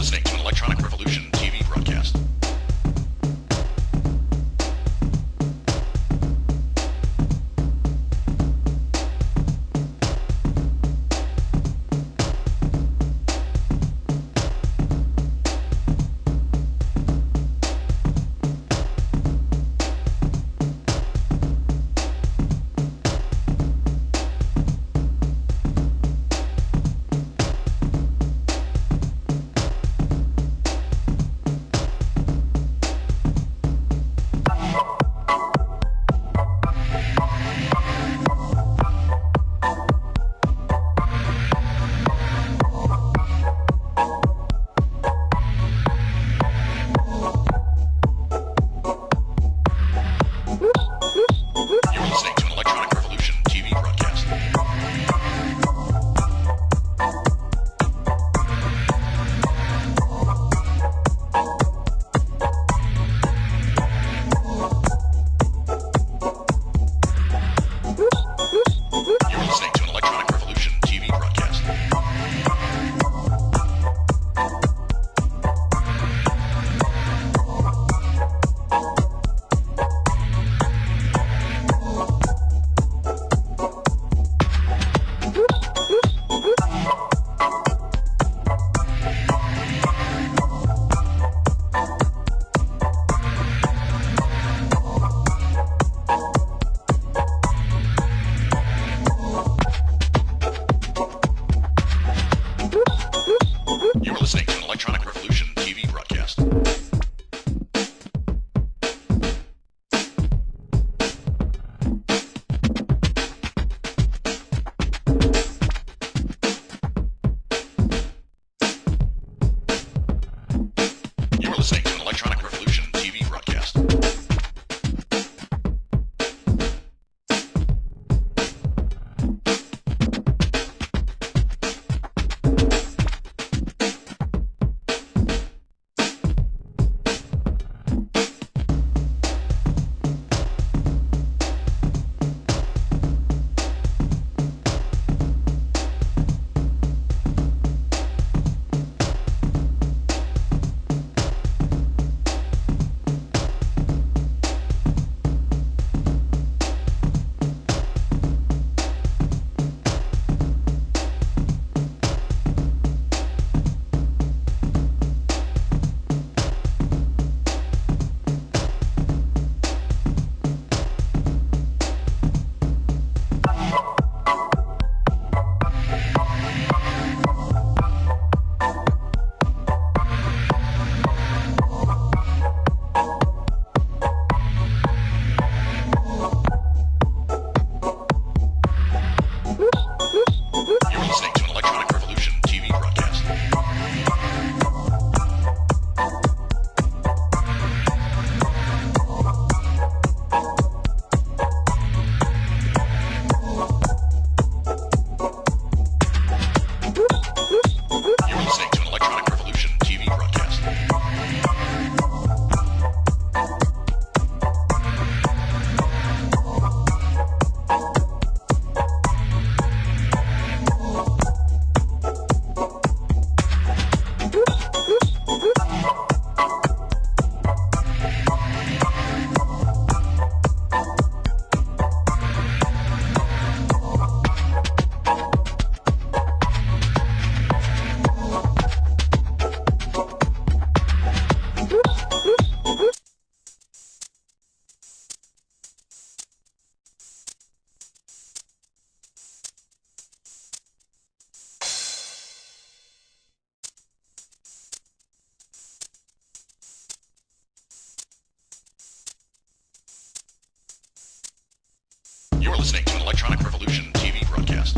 listening to an Electronic Revolution TV broadcast. You're listening to an Electronic Revolution TV broadcast.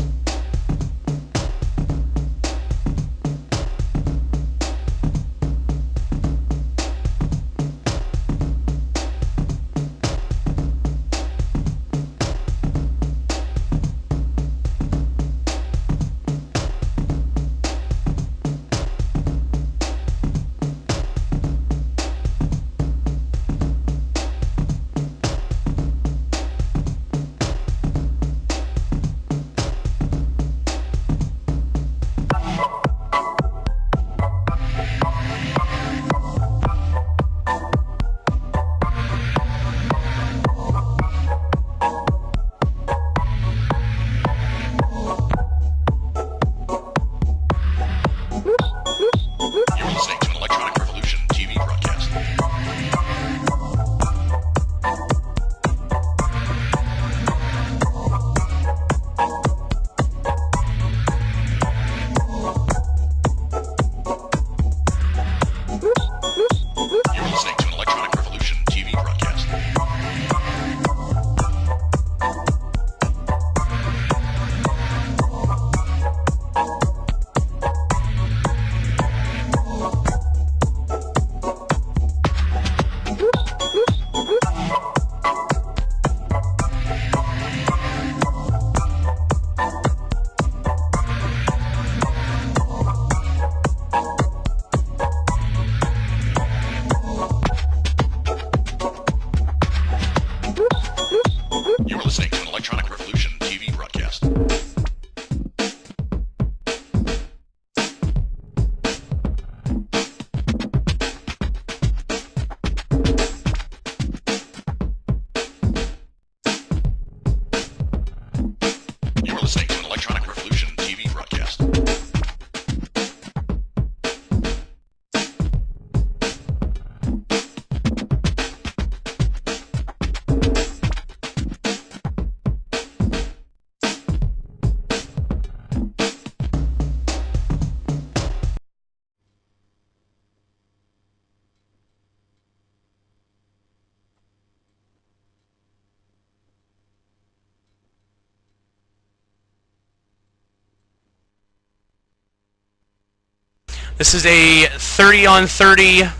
This is a 30-on-30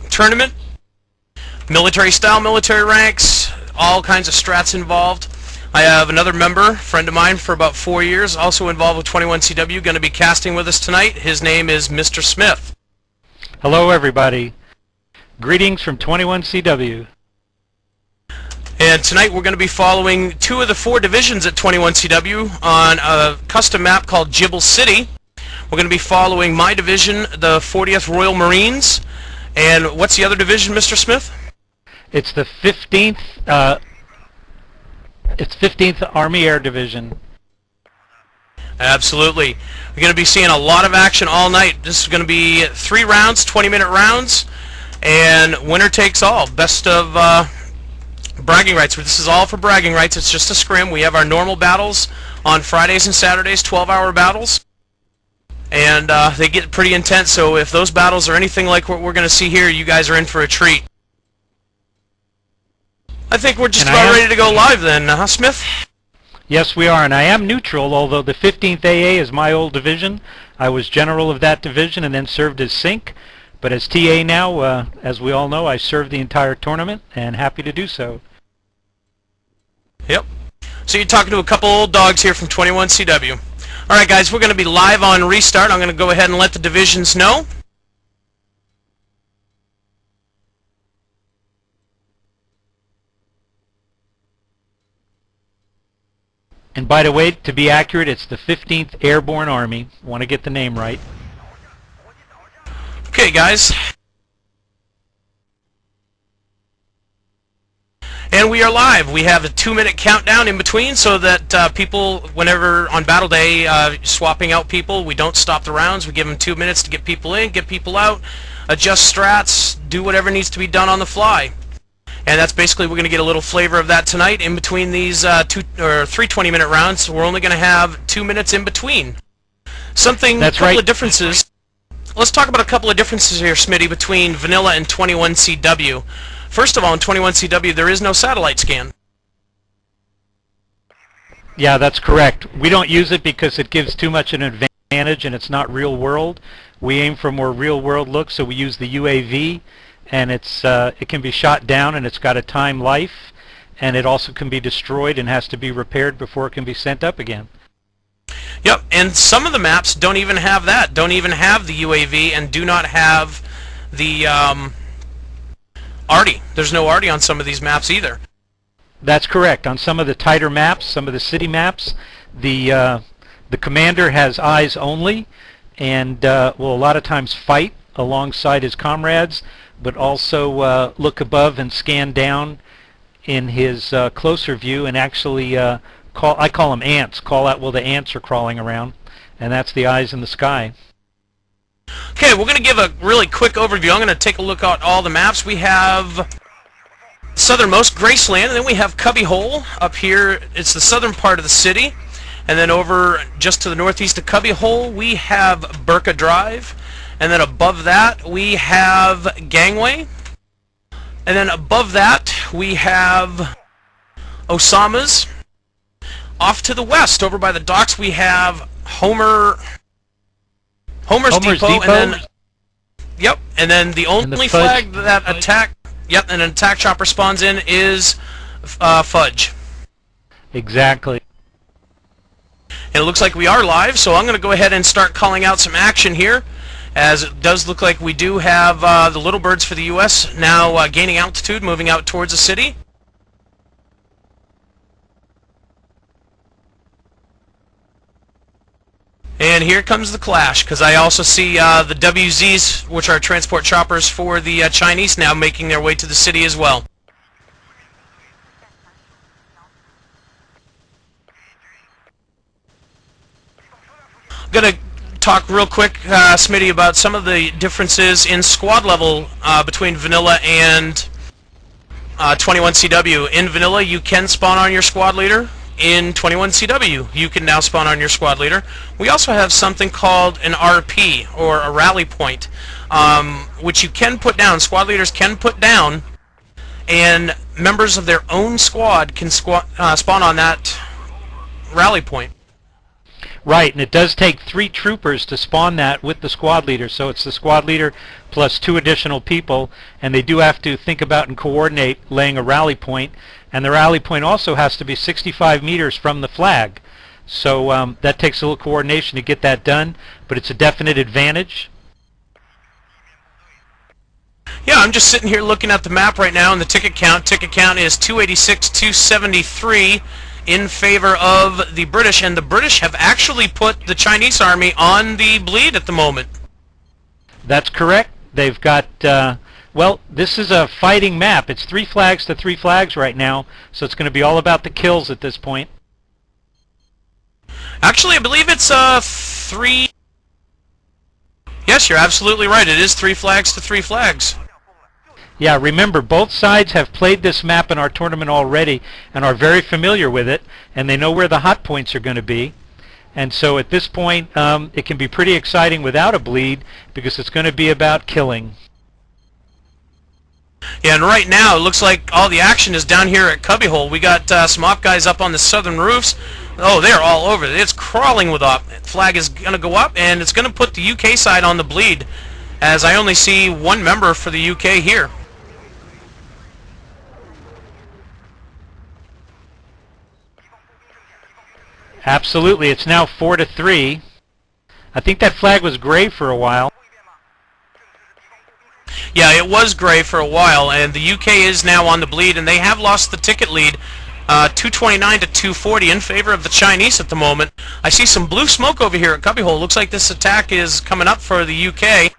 tournament. Military style, military ranks, all kinds of strats involved. I have another member, friend of mine for about 4 years, also involved with 21CW, going to be casting with us tonight. His name is Mr. Smith. Hello everybody. Greetings from 21CW. And tonight we're going to be following 2 of the 4 divisions at 21CW on a custom map called Jibble City. We're going to be following my division, the 40th Royal Marines. And what's the other division, Mr. Smith? It's the 15th Army Air Division. Absolutely. We're going to be seeing a lot of action all night. This is going to be 3 rounds, 20-minute rounds, and winner takes all. Best of bragging rights. This is all for bragging rights. It's just a scrim. We have our normal battles on Fridays and Saturdays, 12-hour battles. And they get pretty intense, so if those battles are anything like what we're going to see here, you guys are in for a treat. I think we're just about ready to go live then, huh, Smith? Yes, we are, and I am neutral, although the 15th AA is my old division. I was general of that division and then served as Sync. But as TA now, as we all know, I served the entire tournament, and happy to do so. Yep. So you're talking to a couple old dogs here from 21CW. All right, guys, we're going to be live on Restart. I'm going to go ahead and let the divisions know. And by the way, to be accurate, it's the 15th Airborne Army. Want to get the name right. Okay, guys. And we are live. We have a 2-minute countdown in between so that people, whenever on battle day, swapping out people, we don't stop the rounds. We give them 2 minutes to get people in, get people out, adjust strats, do whatever needs to be done on the fly. And that's basically, we're going to get a little flavor of that tonight. In between these 3 20-minute rounds, we're only going to have 2 minutes in between. That's right. Of differences. Let's talk about a couple of differences here, Smitty, between vanilla and 21CW. First of all, in 21CW, there is no satellite scan. Yeah, that's correct. We don't use it because it gives too much an advantage and it's not real world. We aim for more real world look, so we use the UAV, and it can be shot down and it's got a time life, and it also can be destroyed and has to be repaired before it can be sent up again. Yep, and some of the maps don't even have that, don't even have the UAV, and do not have the ARTI. There's no ARTI on some of these maps either. That's correct. On some of the tighter maps, some of the city maps, the commander has eyes only, and will a lot of times fight alongside his comrades, but also look above and scan down in his closer view and actually I call them ants, call out while the ants are crawling around, and that's the eyes in the sky. Okay, we're going to give a really quick overview. I'm going to take a look at all the maps. We have southernmost Graceland, and then we have Cubby Hole up here. It's the southern part of the city. And then over just to the northeast of Cubby Hole, we have Burka Drive. And then above that, we have Gangway. And then above that, we have Osama's. Off to the west, over by the docks, we have Homer's Depot. And then, yep, and then the only flag that an attack chopper spawns in is Fudge. Exactly. And it looks like we are live, so I'm going to go ahead and start calling out some action here, as it does look like we do have the Little Birds for the U.S. now gaining altitude, moving out towards the city. And here comes the clash, because I also see the WZs, which are transport choppers for the Chinese, now making their way to the city as well. I'm going to talk real quick, Smitty, about some of the differences in squad level between Vanilla and 21CW. In Vanilla, you can spawn on your squad leader. In 21CW, you can now spawn on your squad leader. We also have something called an RP, or a rally point, which you can put down. Squad leaders can put down, and members of their own squad can spawn on that rally point. Right, and it does take 3 troopers to spawn that with the squad leader, so it's the squad leader plus 2 additional people, and they do have to think about and coordinate laying a rally point, and the rally point also has to be 65 meters from the flag. So that takes a little coordination to get that done, but it's a definite advantage. Yeah, I'm just sitting here looking at the map right now, and the ticket count. Ticket count is 286-273 in favor of the British, and the British have actually put the Chinese army on the bleed at the moment. That's correct. They've got, well, this is a fighting map. It's 3 flags to 3 flags right now, so it's going to be all about the kills at this point. Actually, I believe it's 3... Yes, you're absolutely right. It is 3 flags to 3 flags. Yeah, remember, both sides have played this map in our tournament already and are very familiar with it, and they know where the hot points are going to be. And so at this point, it can be pretty exciting without a bleed, because it's going to be about killing. Yeah, and right now, it looks like all the action is down here at Cubbyhole. We got some op guys up on the southern roofs. Oh, they're all over it. It's crawling with op. Flag is going to go up, and it's going to put the UK side on the bleed, as I only see 1 member for the UK here. Absolutely. It's now 4-3. I think that flag was gray for a while. Yeah, it was gray for a while, and the UK is now on the bleed, and they have lost the ticket lead, 229 to 240 in favor of the Chinese at the moment. I see some blue smoke over here at Cubbyhole. Looks like this attack is coming up for the UK.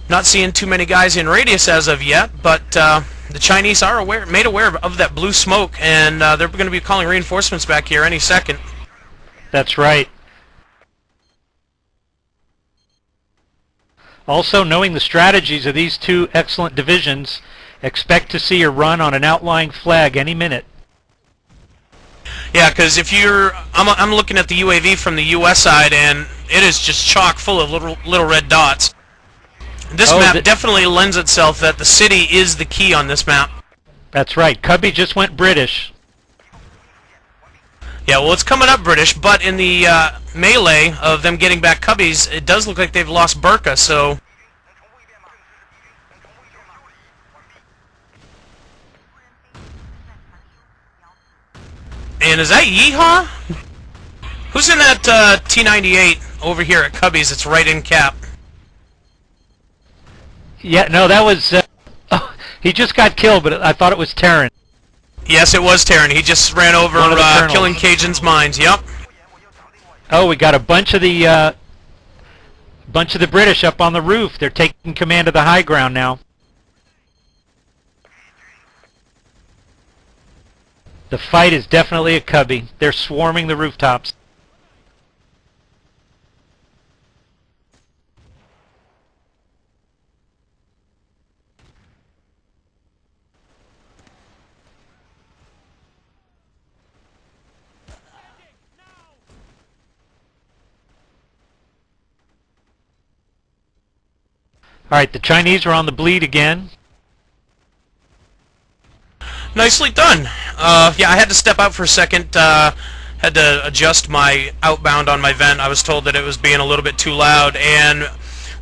Not seeing too many guys in radius as of yet, but the Chinese are made aware of that blue smoke, and they're going to be calling reinforcements back here any second. That's right. Also, knowing the strategies of these 2 excellent divisions, expect to see a run on an outlying flag any minute. Yeah, because if you're... I'm looking at the UAV from the US side, and it is just chock full of little red dots. This map definitely lends itself that the city is the key on this map. That's right. Cubby just went British. Yeah, well, it's coming up British, but in the melee of them getting back Cubbies, it does look like they've lost Burqa, so... And is that Yeehaw? Who's in that T-98 over here at Cubbies? It's right in cap. Yeah, no, that was... oh, he just got killed, but I thought it was Terran. Yes, it was Terran. He just ran over killing Cajun's mines. Yep. Oh, we got a bunch of the British up on the roof. They're taking command of the high ground now. The fight is definitely a Cubby. They're swarming the rooftops. All right, the Chinese are on the bleed again. Nicely done. Yeah, I had to step out for a second. Had to adjust my outbound on my vent. I was told that it was being a little bit too loud. And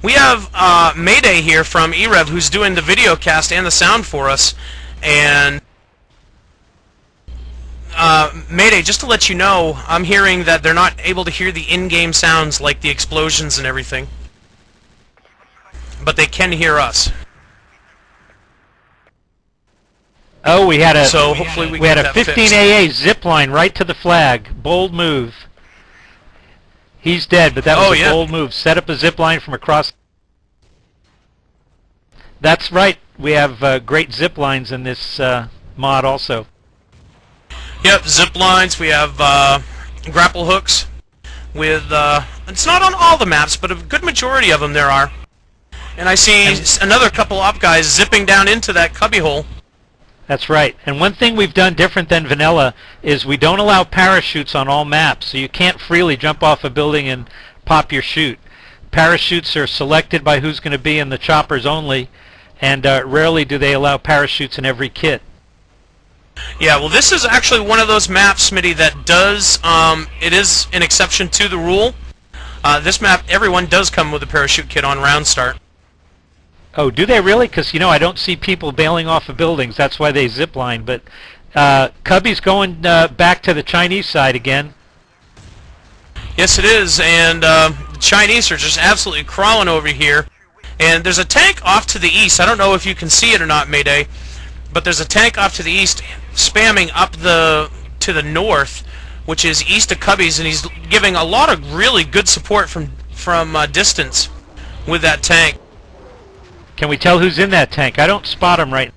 we have Mayday here from e-rev who's doing the video cast and the sound for us. And Mayday, just to let you know, I'm hearing that they're not able to hear the in-game sounds like the explosions and everything. But they can hear us. Oh, we had a hopefully we had get a that 15 fixed. AA zip line right to the flag. Bold move. He's dead, but that was a bold move. Set up a zip line from across. That's right. We have great zip lines in this mod also. Yep, zip lines. We have grapple hooks. With it's not on all the maps, but a good majority of them there are. And I see another couple op guys zipping down into that cubbyhole. That's right. And one thing we've done different than vanilla is we don't allow parachutes on all maps, so you can't freely jump off a building and pop your chute. Parachutes are selected by who's going to be in the choppers only, and rarely do they allow parachutes in every kit. Yeah, well, this is actually one of those maps, Smitty, that does, it is an exception to the rule. This map, everyone does come with a parachute kit on round start. Oh, do they really? Because, you know, I don't see people bailing off of buildings. That's why they zip line. But Cubby's going back to the Chinese side again. Yes, it is, and the Chinese are just absolutely crawling over here. And there's a tank off to the east. I don't know if you can see it or not, Mayday, but there's a tank off to the east spamming up to the north, which is east of Cubby's, and he's giving a lot of really good support from distance with that tank. Can we tell who's in that tank? I don't spot him right.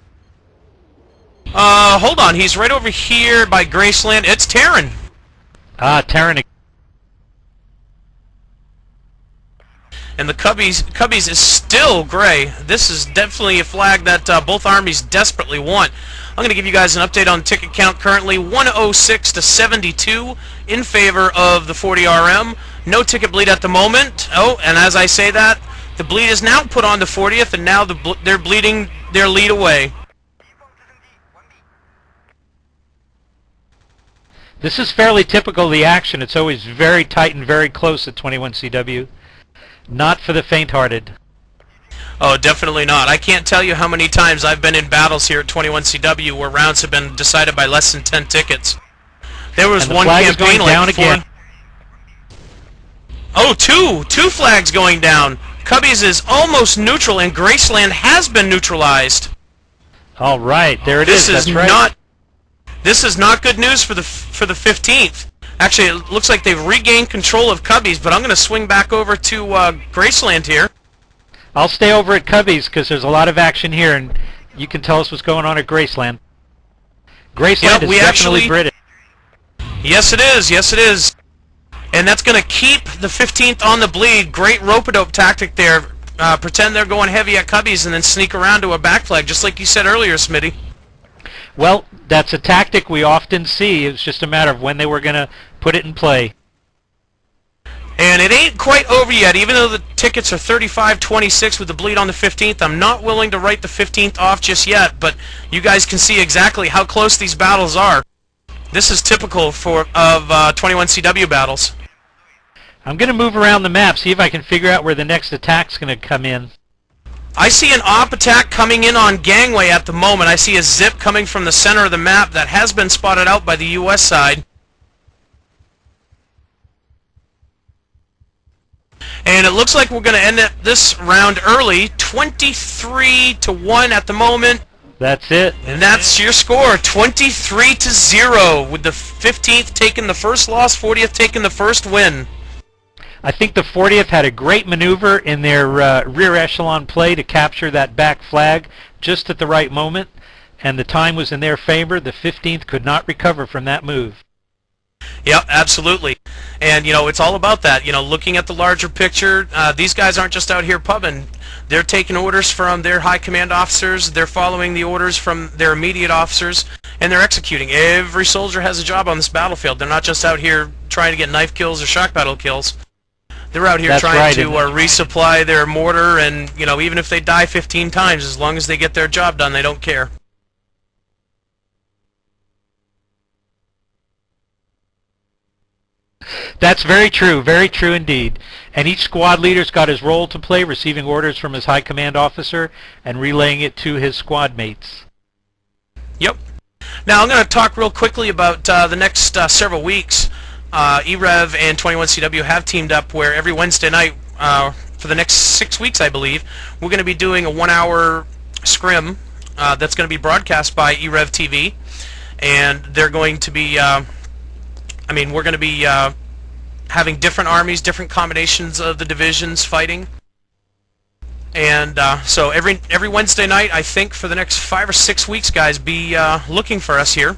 Hold on, he's right over here by Graceland. It's Terran. Ah, Terran. And the Cubbies is still gray. This is definitely a flag that both armies desperately want. I'm going to give you guys an update on ticket count currently. 106 to 72 in favor of the 40RM. No ticket bleed at the moment. Oh, and as I say that, the bleed is now put on the 40th, and now they're bleeding their lead away. This is fairly typical of the action. It's always very tight and very close at 21CW. Not for the faint-hearted. Oh, definitely not. I can't tell you how many times I've been in battles here at 21CW where rounds have been decided by less than 10 tickets. There was one campaign like down again. Oh, two flags going down. Cubbies is almost neutral, and Graceland has been neutralized. All right, there it is. That's right. This is not good news for the 15th. Actually, it looks like they've regained control of Cubbies, but I'm going to swing back over to Graceland here. I'll stay over at Cubbies because there's a lot of action here, and you can tell us what's going on at Graceland. Graceland is definitely British. Yes, it is. Yes, it is. And that's going to keep the 15th on the bleed. Great rope-a-dope tactic there. Pretend they're going heavy at Cubbies and then sneak around to a back flag, just like you said earlier, Smitty. Well, that's a tactic we often see. It's just a matter of when they were going to put it in play. And it ain't quite over yet. Even though the tickets are 35-26 with the bleed on the 15th, I'm not willing to write the 15th off just yet, but you guys can see exactly how close these battles are. This is typical of 21CW battles. I'm going to move around the map, see if I can figure out where the next attack's going to come in. I see an op attack coming in on Gangway at the moment. I see a zip coming from the center of the map that has been spotted out by the US side. And it looks like we're going to end this round early, 23-1 at the moment. That's it. And that's your score, 23-0, with the 15th taking the first loss, 40th taking the first win. I think the 40th had a great maneuver in their rear echelon play to capture that back flag just at the right moment, and the time was in their favor. The 15th could not recover from that move. Yep, absolutely. And, you know, it's all about that. You know, looking at the larger picture, these guys aren't just out here pubbing. They're taking orders from their high command officers, they're following the orders from their immediate officers, and they're executing. Every soldier has a job on this battlefield. They're not just out here trying to get knife kills or shock battle kills. They're out here trying to resupply their mortar, and, you know, even if they die 15 times, as long as they get their job done, they don't care. That's very true indeed. And each squad leader's got his role to play, receiving orders from his high command officer and relaying it to his squad mates. Yep. Now I'm going to talk real quickly about the next several weeks. e-rev and 21CW have teamed up where every Wednesday night for the next 6 weeks, I believe, we're going to be doing a 1-hour scrim that's going to be broadcast by e-rev TV, and they're going to be we're going to be having different armies, different combinations of the divisions fighting. And so every Wednesday night, I think for the next 5 or 6 weeks, guys, be looking for us here.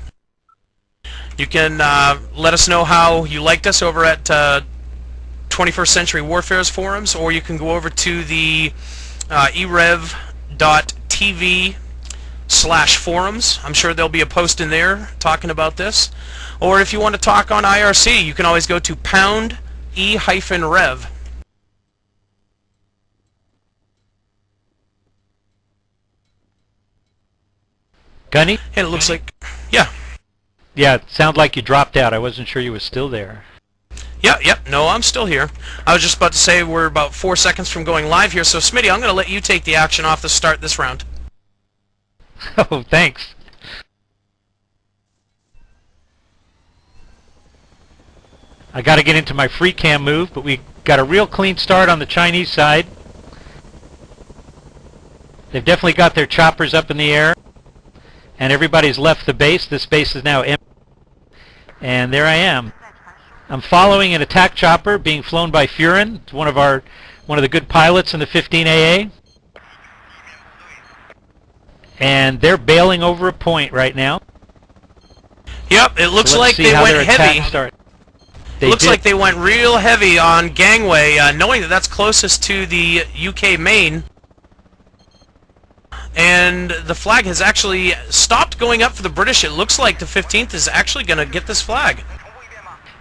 You can let us know how you liked us over at 21st Century Warfare's forums, or you can go over to the erev.tv/forums. I'm sure there'll be a post in there talking about this. Or if you want to talk on IRC, you can always go to #e-rev. Gunny? And it looks like, yeah. Yeah, it sounded like you dropped out. I wasn't sure you were still there. Yep, no, I'm still here. I was just about to say we're about 4 seconds from going live here, so Smitty, I'm going to let you take the action off to start this round. Oh, thanks. I got to get into my free cam move, but we got a real clean start on the Chinese side. They've definitely got their choppers up in the air, and everybody's left the base. This base is now empty, and there I am. I'm following an attack chopper being flown by Furin. It's one of the good pilots in the 15AA, and they're bailing over a point right now. Yep, it looks like they went heavy. Looks like they went real heavy on gangway, knowing that that's closest to the UK main. And the flag has actually stopped going up for the British. It looks like the 15th is actually going to get this flag.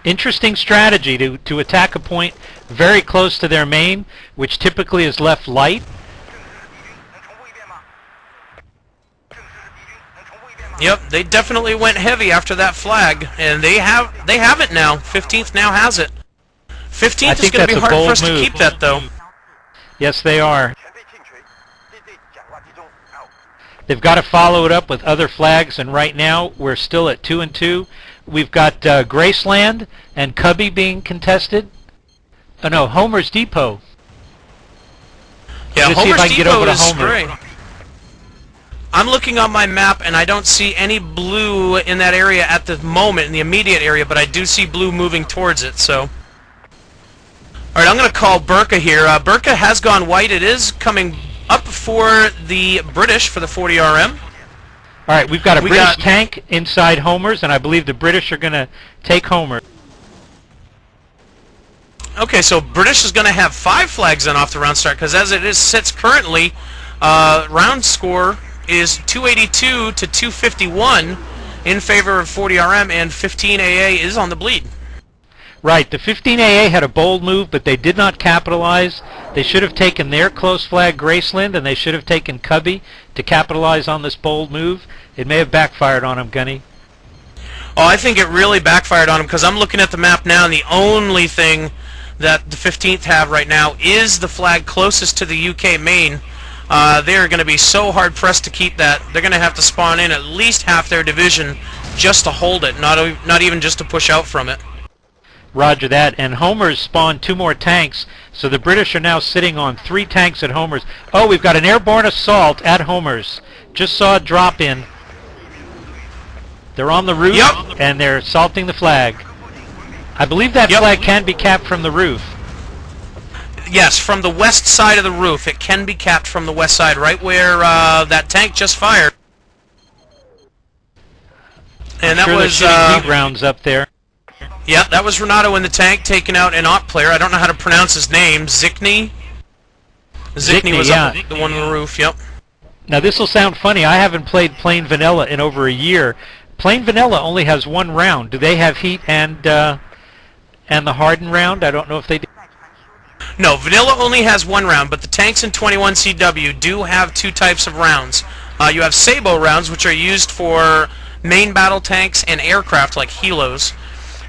Interesting strategy to attack a point very close to their main, which typically is left light. Yep, they definitely went heavy after that flag, and they have it now. 15th now has it. 15th is going to be hard for us to keep that, though. Yes, they are. They've got to follow it up with other flags, and right now we're still at 2-2. We've got Graceland and Cubby being contested. Oh no, Homer's Depot. Yeah, Let's see if I can get over to Homer. Great. I'm looking on my map, and I don't see any blue in that area at the moment, in the immediate area, but I do see blue moving towards it, so. Alright, I'm going to call Burka here. Burka has gone white. It is coming up for the British for the 40RM. Alright, we've got a British tank inside Homer's, and I believe the British are going to take Homer. Okay, so British is going to have 5 flags then off the round start, because as it sits currently, round score is 282 to 251 in favor of 40RM, and 15AA is on the bleed. Right, the 15AA had a bold move, but they did not capitalize. They should have taken their close flag, Graceland, and they should have taken Cubby to capitalize on this bold move. It may have backfired on them, Gunny. Oh, I think it really backfired on them, because I'm looking at the map now, and the only thing that the 15th have right now is the flag closest to the UK main. They're going to be so hard-pressed to keep that. They're going to have to spawn in at least half their division just to hold it, not even just to push out from it. Roger that, and Homer's spawned 2 more tanks, so the British are now sitting on 3 tanks at Homer's. Oh, we've got an airborne assault at Homer's. Just saw a drop in. They're on the roof, and they're assaulting the flag. I believe that flag can be capped from the roof. Yes, from the west side of the roof. It can be capped from the west side, right where that tank just fired. And that was heat rounds up there. Yeah, that was Renato in the tank taking out an op player. I don't know how to pronounce his name. Zikny? Zikny was up the one on the roof, yep. Now this will sound funny. I haven't played plain vanilla in over a year. Plain vanilla only has 1 round. Do they have heat and the hardened round? I don't know if they do. No, vanilla only has 1 round, but the tanks in 21CW do have 2 types of rounds. You have Sabo rounds, which are used for main battle tanks and aircraft like helos.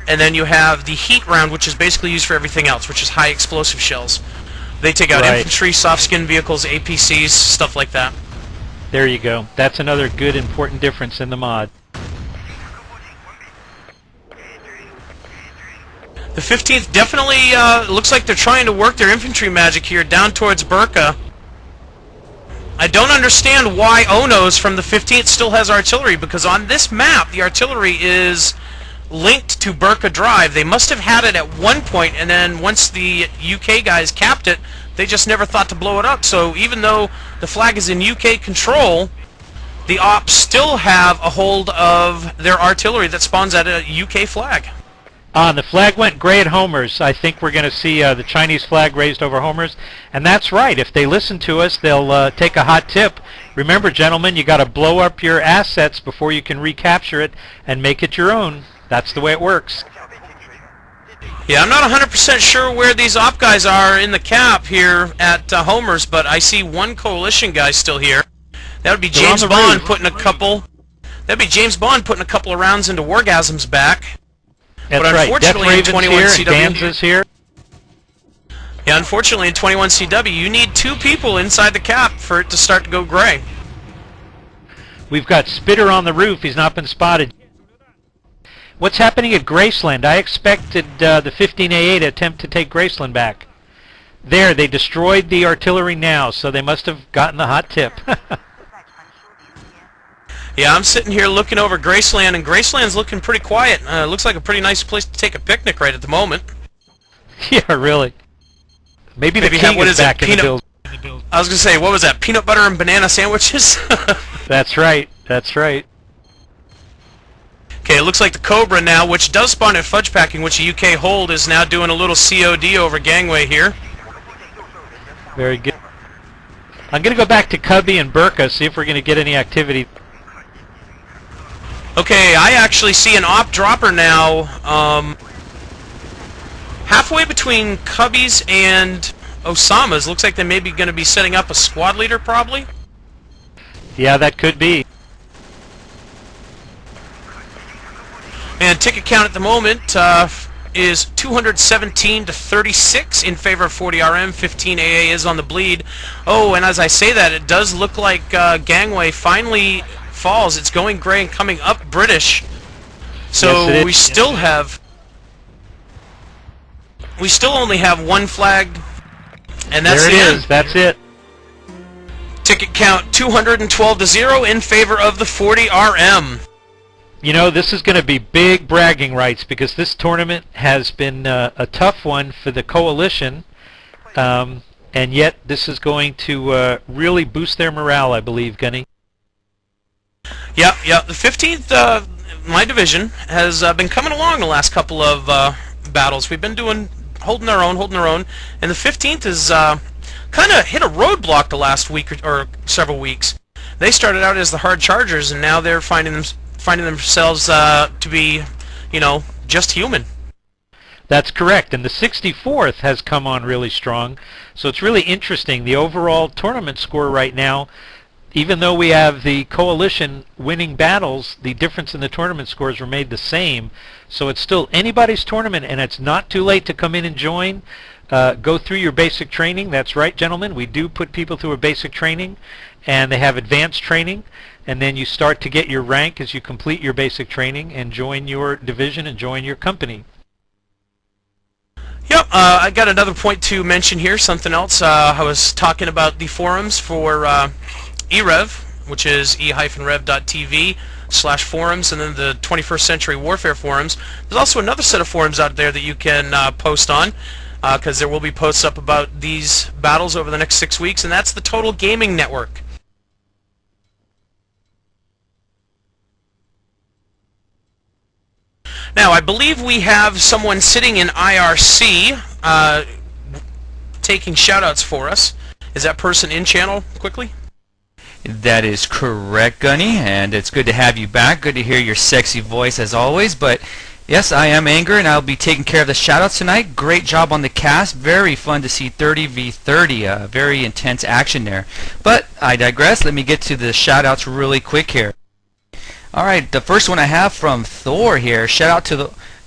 And then you have the heat round, which is basically used for everything else, which is high explosive shells. They take out infantry, soft skin vehicles, APCs, stuff like that. There you go. That's another good important difference in the mod. The 15th definitely looks like they're trying to work their infantry magic here down towards Burka. I don't understand why Ono's from the 15th still has artillery, because on this map the artillery is linked to Burka Drive. They must have had it at one point, and then once the UK guys capped it, they just never thought to blow it up. So even though the flag is in UK control, the ops still have a hold of their artillery that spawns at a UK flag. The flag went gray at Homer's. I think we're going to see the Chinese flag raised over Homer's. And that's right. If they listen to us, they'll take a hot tip. Remember, gentlemen, you got to blow up your assets before you can recapture it and make it your own. That's the way it works. Yeah, I'm not 100% sure where these op guys are in the cap here at Homer's, but I see one coalition guy still here. That would be James Bond putting a couple. That'd be James Bond putting a couple of rounds into Wargasm's back. That's but right. Unfortunately, Death in Raven's 21 here, CW, and Dan's here. Yeah, unfortunately, in 21 CW, you need 2 people inside the cap for it to start to go gray. We've got Spitter on the roof. He's not been spotted. What's happening at Graceland? I expected the 15AA to attempt to take Graceland back. There, they destroyed the artillery now, so they must have gotten the hot tip. Yeah, I'm sitting here looking over Graceland, and Graceland's looking pretty quiet. Looks like a pretty nice place to take a picnic right at the moment. Yeah, really. Maybe the king is back in the building. I was going to say, what was that, peanut butter and banana sandwiches? That's right, that's right. Okay, it looks like the Cobra now, which does spawn at Fudge Packing, which the UK hold, is now doing a little COD over Gangway here. Very good. I'm going to go back to Cubby and Burka, see if we're going to get any activity. Okay, I actually see an op dropper now, halfway between Cubby's and Osama's. Looks like they may be going to be setting up a squad leader, probably. Yeah, that could be. And ticket count at the moment is 217 to 36 in favor of 40RM. 15AA is on the bleed. Oh, and as I say that, it does look like Gangway finally falls. It's going gray and coming up British. So Yes, we still have... We still only have 1 flag, and that's There the it end. is, that's it. Ticket count 212 to 0 in favor of the 40RM. You know, this is going to be big bragging rights because this tournament has been a tough one for the coalition, and yet this is going to really boost their morale, I believe, Gunny. Yeah, the 15th, my division, has been coming along the last couple of battles. We've been holding our own, and the 15th has kind of hit a roadblock the last week or several weeks. They started out as the hard chargers, and now they're finding themselves to be, you know, just human. That's correct, and the 64th has come on really strong, so it's really interesting. The overall tournament score right now, even though we have the coalition winning battles, the difference in the tournament scores remained the same. So it's still anybody's tournament, and it's not too late to come in and join. Go through your basic training. That's right, gentlemen. We do put people through a basic training, and they have advanced training. And then you start to get your rank as you complete your basic training and join your division and join your company. Yep, I got another point to mention here, something else. I was talking about the forums for e-rev, which is e-rev.tv/forums, and then the 21st Century Warfare forums. There's also another set of forums out there that you can post on, because there will be posts up about these battles over the next 6 weeks, and that's the Total Gaming Network. Now, I believe we have someone sitting in IRC taking shoutouts for us. Is that person in channel quickly? That is correct, Gunny, and it's good to have you back. Good to hear your sexy voice as always. But yes, I am Anger, and I'll be taking care of the shoutouts tonight. Great job on the cast. Very fun to see 30v30. Very intense action there. But I digress. Let me get to the shoutouts really quick here. All right, the first one I have from Thor here. Shout out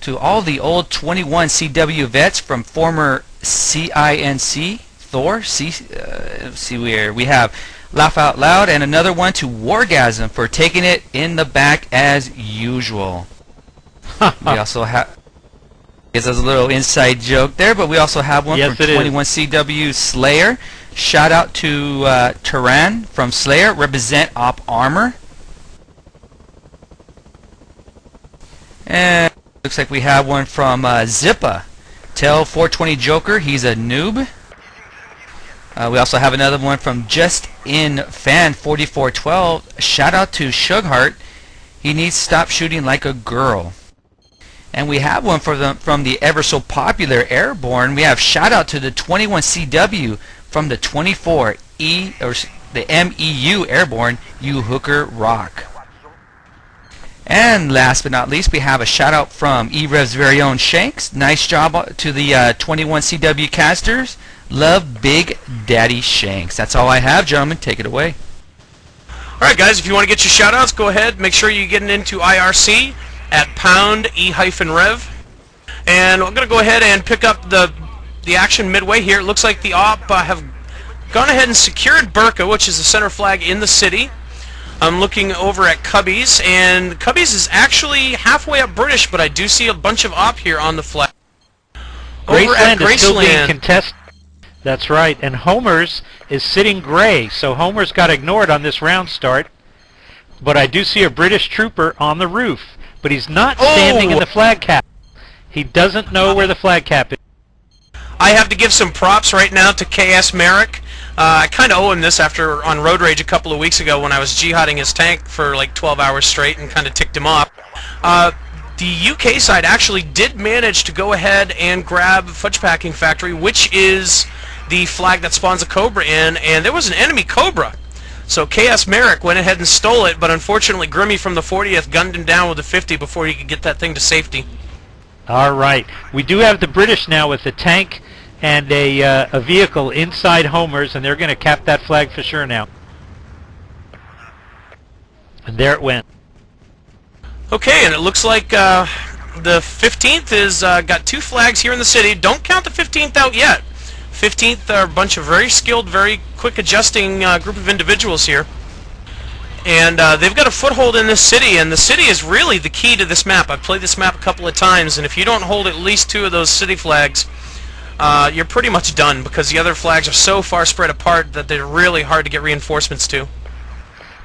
to all the old 21 CW vets from former CINC. Thor. See where we have Laugh Out Loud, and another one to Wargasm for taking it in the back as usual. We also have, guess that's a little inside joke there, but we also have one from 21 CW Slayer. Shout out to Turan from Slayer, represent Op Armor. And looks like we have one from Zippa. Tell 420 Joker he's a noob. We also have another one from Just In Fan 4412. Shout out to Shughart. He needs to stop shooting like a girl. And we have one from the ever so popular Airborne. We have shout out to the 21 CW from the 24 the MEU Airborne. You hooker rock. And last but not least, we have a shout out from e-rev's very own Shanks. Nice job to the 21 CW casters. Love Big Daddy Shanks. That's all I have, gentlemen. Take it away. All Alright guys, if you want to get your shout-outs, go ahead. Make sure you get into IRC at pound e-rev. And I'm going to go ahead and pick up the action midway here. It looks like the op have gone ahead and secured Burqa, which is the center flag in the city. I'm looking over at Cubbies, and Cubbies is actually halfway up British, but I do see a bunch of op here on the flag. Over at Graceland is still being Graceland, contested. That's right, and Homer's is sitting gray, so Homer's got ignored on this round start. But I do see a British trooper on the roof, but he's not standing in the flag cap. He doesn't know where the flag cap is. I have to give some props right now to KS Merrick. I kind of owe him this after on Road Rage a couple of weeks ago when I was jihading his tank for like 12 hours straight and kind of ticked him off. The UK side actually did manage to go ahead and grab Fudge Packing Factory, which is the flag that spawns a Cobra in, and there was an enemy Cobra. So KS Merrick went ahead and stole it, but unfortunately Grimmy from the 40th gunned him down with a 50 before he could get that thing to safety. All right. We do have the British now with a tank and a vehicle inside Homer's, and they're going to cap that flag for sure now. And there it went. Okay, and it looks like the 15th is got two flags here in the city. Don't count the 15th out yet. 15th are a bunch of very skilled, very quick adjusting group of individuals here. And they've got a foothold in this city, and the city is really the key to this map. I've played this map a couple of times, and if you don't hold at least two of those city flags, you're pretty much done, because the other flags are so far spread apart that they're really hard to get reinforcements to.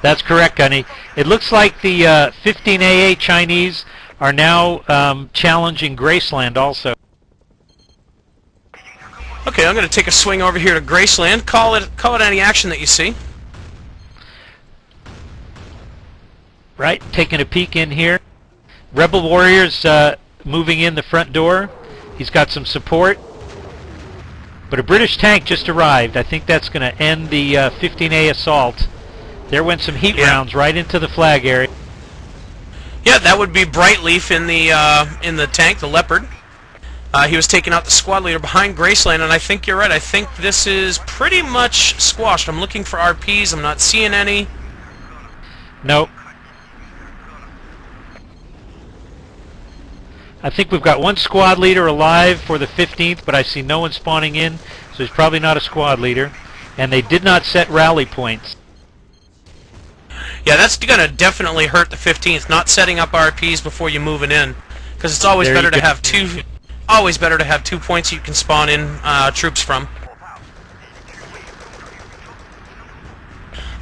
That's correct, Gunny. It looks like the 15AA Chinese are now challenging Graceland also. Okay, I'm going to take a swing over here to Graceland. Call it any action that you see. Right, taking a peek in here. Rebel Warriors moving in the front door. He's got some support. But a British tank just arrived. I think that's going to end the 15A assault. There went some heat rounds right into the flag area. Yeah, that would be Brightleaf in the tank, the Leopard. He was taking out the squad leader behind Graceland, and I think you're right. I think this is pretty much squashed. I'm looking for RPs. I'm not seeing any. Nope. I think we've got one squad leader alive for the 15th, but I see no one spawning in, so he's probably not a squad leader. And they did not set rally points. Yeah, that's going to definitely hurt the 15th, not setting up RPs before you move it in, because it's always better to have two. Always better to have 2 points you can spawn in troops from.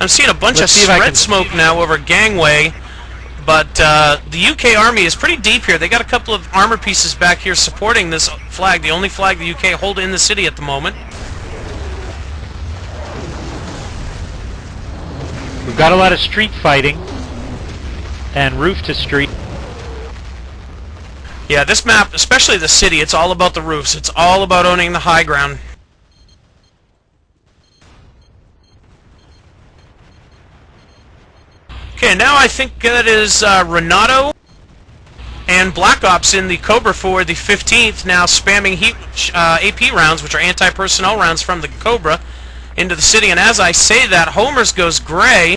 I'm seeing a bunch of spread smoke now over Gangway, but the UK Army is pretty deep here. They got a couple of armor pieces back here supporting this flag, the only flag the UK hold in the city at the moment. We've got a lot of street fighting and roof to street. Yeah, this map, especially the city, it's all about the roofs. It's all about owning the high ground. Okay, now I think that is Renato and Black Ops in the Cobra for the 15th, now spamming heat AP rounds, which are anti-personnel rounds from the Cobra, into the city. And as I say that, Homer's goes gray.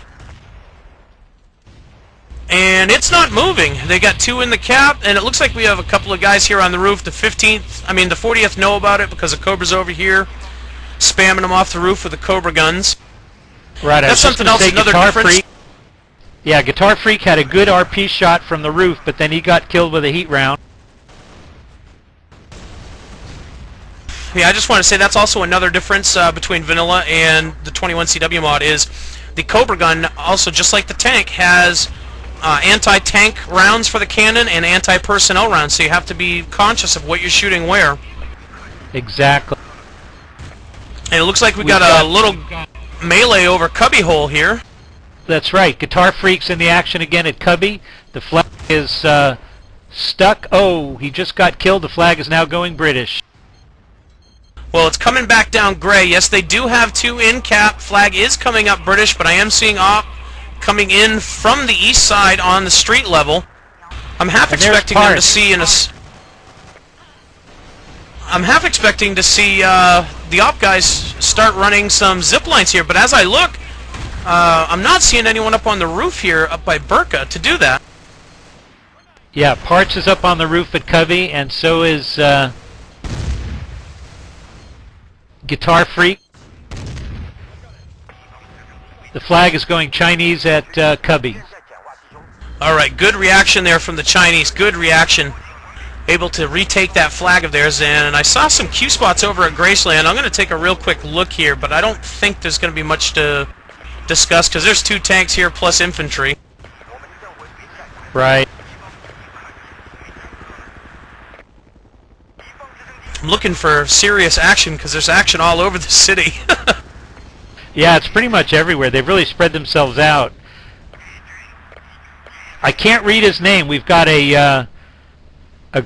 And it's not moving. They got two in the cap, and it looks like we have a couple of guys here on the roof. The 15th, I mean the 40th know about it because the Cobra's over here spamming them off the roof with the Cobra guns. Right, that's something else, another difference. Yeah, Guitar Freak had a good RP shot from the roof, but then he got killed with a heat round. Yeah, I just want to say that's also another difference between Vanilla and the 21CW mod is the Cobra gun, also just like the tank, has anti-tank rounds for the cannon and anti-personnel rounds, so you have to be conscious of what you're shooting where. Exactly. And it looks like we got a little melee over Cubbyhole here. That's right. Guitar Freak's in the action again at Cubby. The flag is stuck. Oh, he just got killed. The flag is now going British. Well, it's coming back down gray. Yes, they do have two in cap. Flag is coming up British, but I am seeing op coming in from the east side on the street level. I'm half expecting them to see I'm half expecting to see the op guys start running some zip lines here, but as I look, I'm not seeing anyone up on the roof here, up by Burka, to do that. Yeah, Parts is up on the roof at Covey, and so is Guitar Freak. The flag is going Chinese at Cubby. All right, good reaction there from the Chinese. Good reaction. Able to retake that flag of theirs, and I saw some Q spots over at Graceland. I'm going to take a real quick look here, but I don't think there's going to be much to discuss because there's 2 tanks here plus infantry. Right. I'm looking for serious action because there's action all over the city. Yeah, it's pretty much everywhere. They've really spread themselves out. I can't read his name. We've got a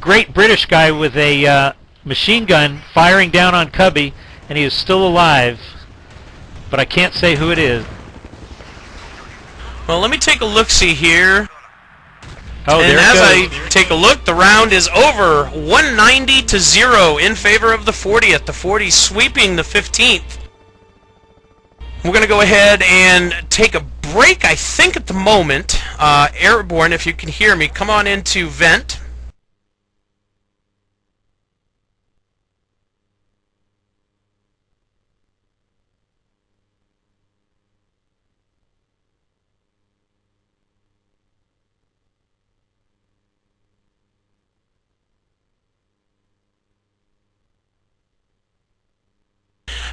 great British guy with a machine gun firing down on Cubby, and he is still alive, but I can't say who it is. Well, let me take a look-see here. Oh, and there as it goes. I take a look, the round is over, 190-0 in favor of the 40th. The 40 sweeping the 15th. We're going to go ahead and take a break, I think, at the moment. Airborne, if you can hear me, come on into vent.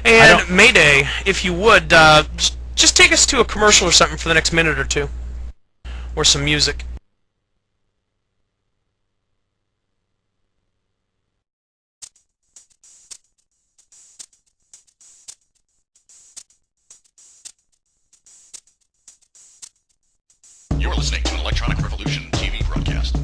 And Mayday, if you would, just take us to a commercial or something for the next minute or two. Or some music. You're listening to an Electronic Revolution TV broadcast.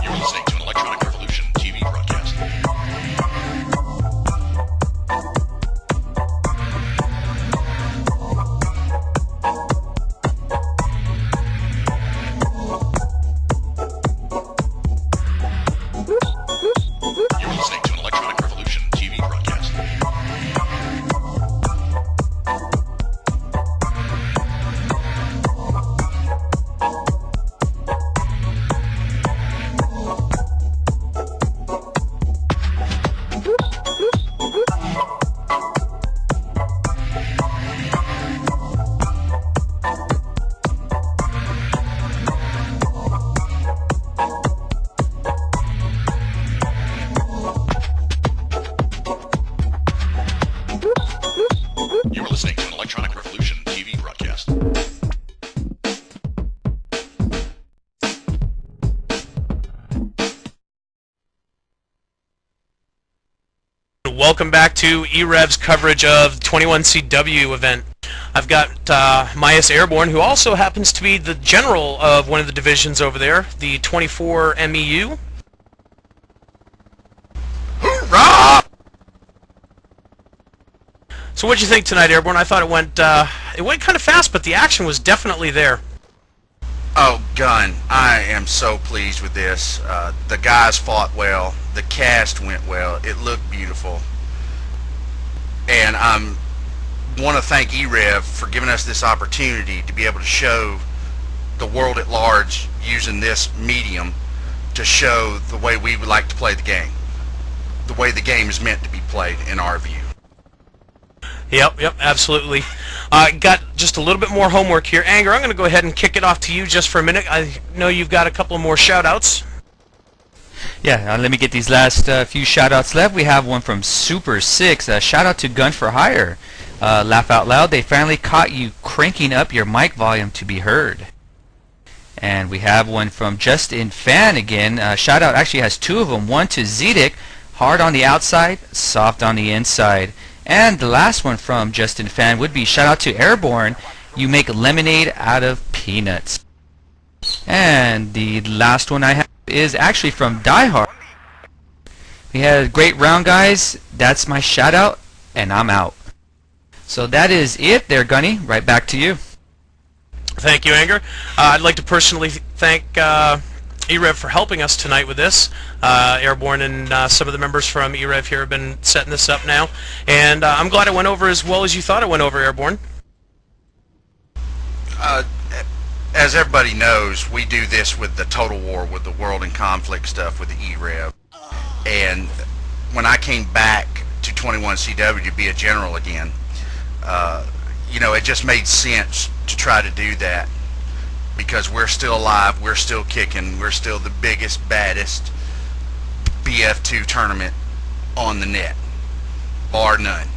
You're listening to an Electronic Revolution TV broadcast. You're listening to an Electronic Revolution TV broadcast. You're listening to an Electronic Revolution TV broadcast. Welcome back to e-rev's coverage of the 21CW event. I've got Myas Airborne, who also happens to be the general of one of the divisions over there, the 24 MEU. Hoorah! So what'd you think tonight, Airborne? I thought it went kind of fast, but the action was definitely there. Oh, Gun, I am so pleased with this. The guys fought well. The cast went well. It looked beautiful. And I want to thank e-rev for giving us this opportunity to be able to show the world at large using this medium to show the way we would like to play the game. The way the game is meant to be played in our view. Yep, absolutely. Got just a little bit more homework here. Anger, I'm going to go ahead and kick it off to you just for a minute. I know you've got a couple more shout-outs. Yeah, let me get these last few shout-outs left. We have one from Super 6. Shout out to Gun for Hire. Laugh out loud. They finally caught you cranking up your mic volume to be heard. And we have one from Justin Fan again. Shout out actually has two of them. One to Zedic. Hard on the outside, soft on the inside. And the last one from Justin Fan would be shout out to Airborne. You make lemonade out of peanuts. And the last one I have is actually from Die Hard. We had a great round, guys. That's my shout out, and I'm out. So that is it there, Gunny. Right back to you. Thank you, Anger. I'd like to personally thank e-rev for helping us tonight with this. Airborne and some of the members from e-rev here have been setting this up now. And I'm glad it went over as well as you thought it went over, Airborne. As everybody knows, we do this with the Total War, with the World in Conflict stuff, with the e-rev. And when I came back to 21CW to be a general again, you know, it just made sense to try to do that, because we're still alive, we're still kicking, we're still the biggest, baddest BF2 tournament on the net, bar none.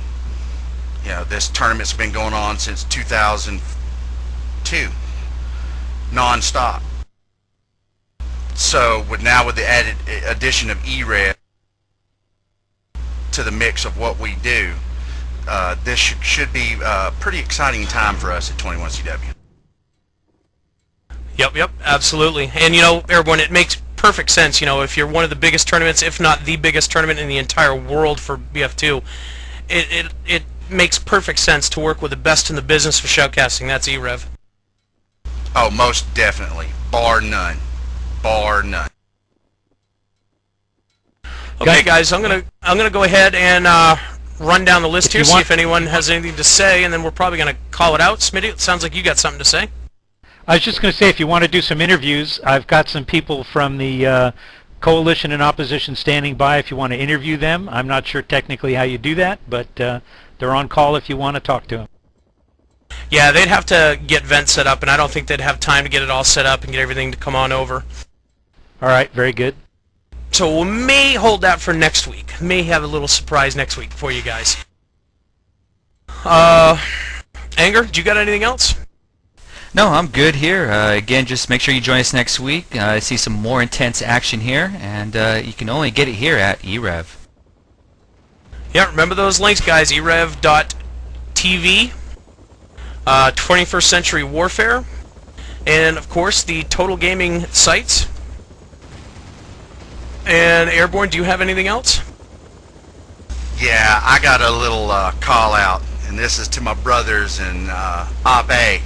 You know, this tournament's been going on since 2002, non-stop. So with the added addition of e-rev to the mix of what we do, this should be a pretty exciting time for us at 21CW. Yep, absolutely. And you know, Airborne, it makes perfect sense. You know, if you're one of the biggest tournaments, if not the biggest tournament in the entire world for BF2, it makes perfect sense to work with the best in the business for shoutcasting. That's e-rev. Oh, most definitely, bar none, bar none. Okay, guys, I'm gonna go ahead and run down the list here, see if anyone has anything to say, and then we're probably gonna call it out. Smitty, it sounds like you got something to say. I was just going to say, if you want to do some interviews, I've got some people from the coalition and opposition standing by if you want to interview them. I'm not sure technically how you do that, but they're on call if you want to talk to them. Yeah, they'd have to get vent set up, and I don't think they'd have time to get it all set up and get everything to come on over. All right, very good. So we may hold that for next week. May have a little surprise next week for you guys. Anger, do you got anything else? No, I'm good here. Again, just make sure you join us next week. I see some more intense action here, and you can only get it here at e-rev. Yeah, remember those links, guys. e-rev.tv, 21st Century Warfare, and of course the Total Gaming sites. And Airborne, do you have anything else? Yeah, I got a little call out, and this is to my brothers in Op A,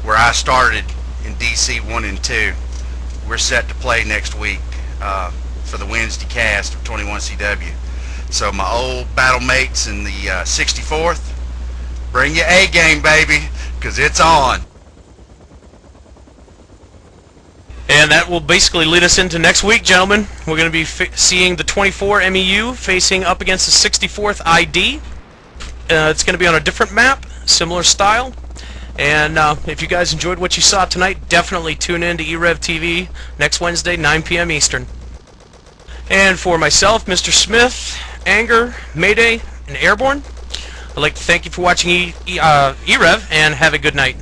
where I started in DC 1 and 2. We're set to play next week for the Wednesday cast of 21CW. So my old battle mates in the 64th, bring your A game, baby, because it's on. And that will basically lead us into next week, gentlemen. We're going to be seeing the 24 MEU facing up against the 64th ID. It's going to be on a different map, similar style. And if you guys enjoyed what you saw tonight, definitely tune in to e-rev TV next Wednesday, 9 p.m. Eastern. And for myself, Mr. Smith, Anger, Mayday, and Airborne, I'd like to thank you for watching e-rev, and have a good night.